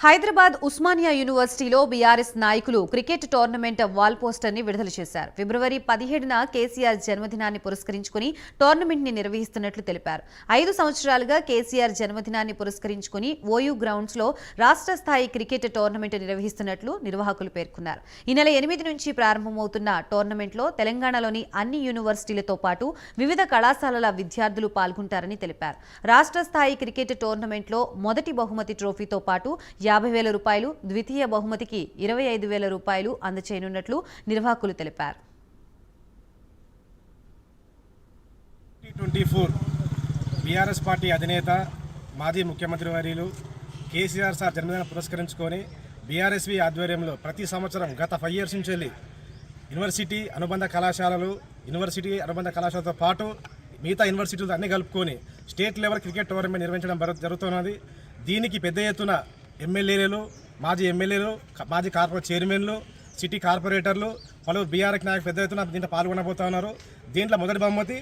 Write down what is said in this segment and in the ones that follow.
హైదరాబాద్ ఉస్మానియా యూనివర్సిటీలో బీఆర్ఎస్ నాయకులు cricket tournament wall poster ని విడుదల చేశారు. ఫిబ్రవరి 17న కేసీఆర్ జన్మదినాన్ని పురస్కరించుకుని టోర్నమెంట్ ని నిర్వహిస్తున్నట్లు తెలిపారు. 5 సంవత్సరాలుగా కేసీఆర్ జన్మదినాన్ని పురస్కరించుకుని ఓయూ గ్రౌండ్స్ లో రాష్ట్ర స్థాయి క్రికెట్ టోర్నమెంట్ నిర్వహిస్తున్నట్లు నిర్వాహకులు పేర్కొన్నారు. ఈ నెల 8 నుంచి ప్రారంభమవుతున్న టోర్నమెంట్ లో తెలంగాణలోని అన్ని యూనివర్సిటీలతో పాటు వివిధ కళాశాలల విద్యార్థులు పాల్గొంటారని తెలిపారు. రాష్ట్ర స్థాయి క్రికెట్ టోర్నమెంట్ లో మొదటి బహుమతి ట్రోఫీతో పాటు 50,000 రూపాయలు, ద్వితీయ బహుమతికి 25,000 రూపాయలు అందచేయనున్నట్లు నిర్వాహకులు తెలిపారు. 2024 బీఆర్ఎస్ పార్టీ అధినేత మాజీ ముఖ్యమంత్రి వర్యులు కేసీఆర్ సార్ జన్మదినం పురస్కరించుకొని బీఆర్ఎస్వి ఆధ్వర్యంలో ప్రతి సంవత్సరం గత 5 years నుంచి వెళ్ళి యూనివర్సిటీ అనుబంధ కళాశాలతో పాటు మిగతా యూనివర్సిటీలు అన్ని కలుపుకొని స్టేట్ లెవెల్ క్రికెట్ టోర్నమెంట్ నిర్వహించడం జరుగుతున్నది. దీనికి పెద్ద ఎత్తున ఎమ్మెల్యేలు, మాజీ ఎమ్మెల్యేలు, మాజీ కార్పొరేట్ చైర్మన్లు, సిటీ కార్పొరేటర్లు, పలువురు బీఆర్ఎస్ నాయకులు పెద్ద ఎత్తున దీంట్లో పాల్గొనబోతా ఉన్నారు. దీంట్లో మొదటి బహుమతి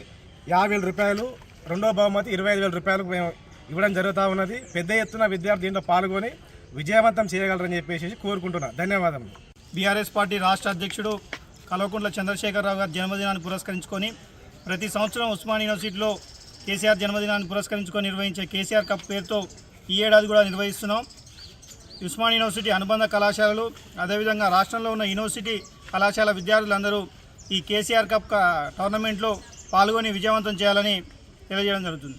50,000 రూపాయలు, రెండవ బహుమతి 25,000 రూపాయలు మేము ఇవ్వడం జరుగుతూ ఉన్నది. పెద్ద ఎత్తున విద్యార్థులు దీంట్లో పాల్గొని విజయవంతం చేయగలరని చెప్పేసి కోరుకుంటున్నాను. ధన్యవాదాలు. బీఆర్ఎస్ పార్టీ రాష్ట్ర అధ్యక్షుడు కల్వకుంట్ల చంద్రశేఖరరావు గారి జన్మదినాన్ని పురస్కరించుకొని ప్రతి సంవత్సరం ఉస్మానియా యూనివర్సిటీలో కేసీఆర్ జన్మదినాన్ని పురస్కరించుకొని నిర్వహించే కేసీఆర్ కప్ పేరుతో ఈ ఏడాది కూడా నిర్వహిస్తున్నాం. ఉస్మానియా యూనివర్సిటీ అనుబంధ కళాశాలలు, అదేవిధంగా రాష్ట్రంలో ఉన్న యూనివర్సిటీ కళాశాల విద్యార్థులందరూ ఈ కేసీఆర్ కప్ టోర్నమెంట్లో పాల్గొని విజయవంతం చేయాలని తెలియజేయడం జరుగుతుంది.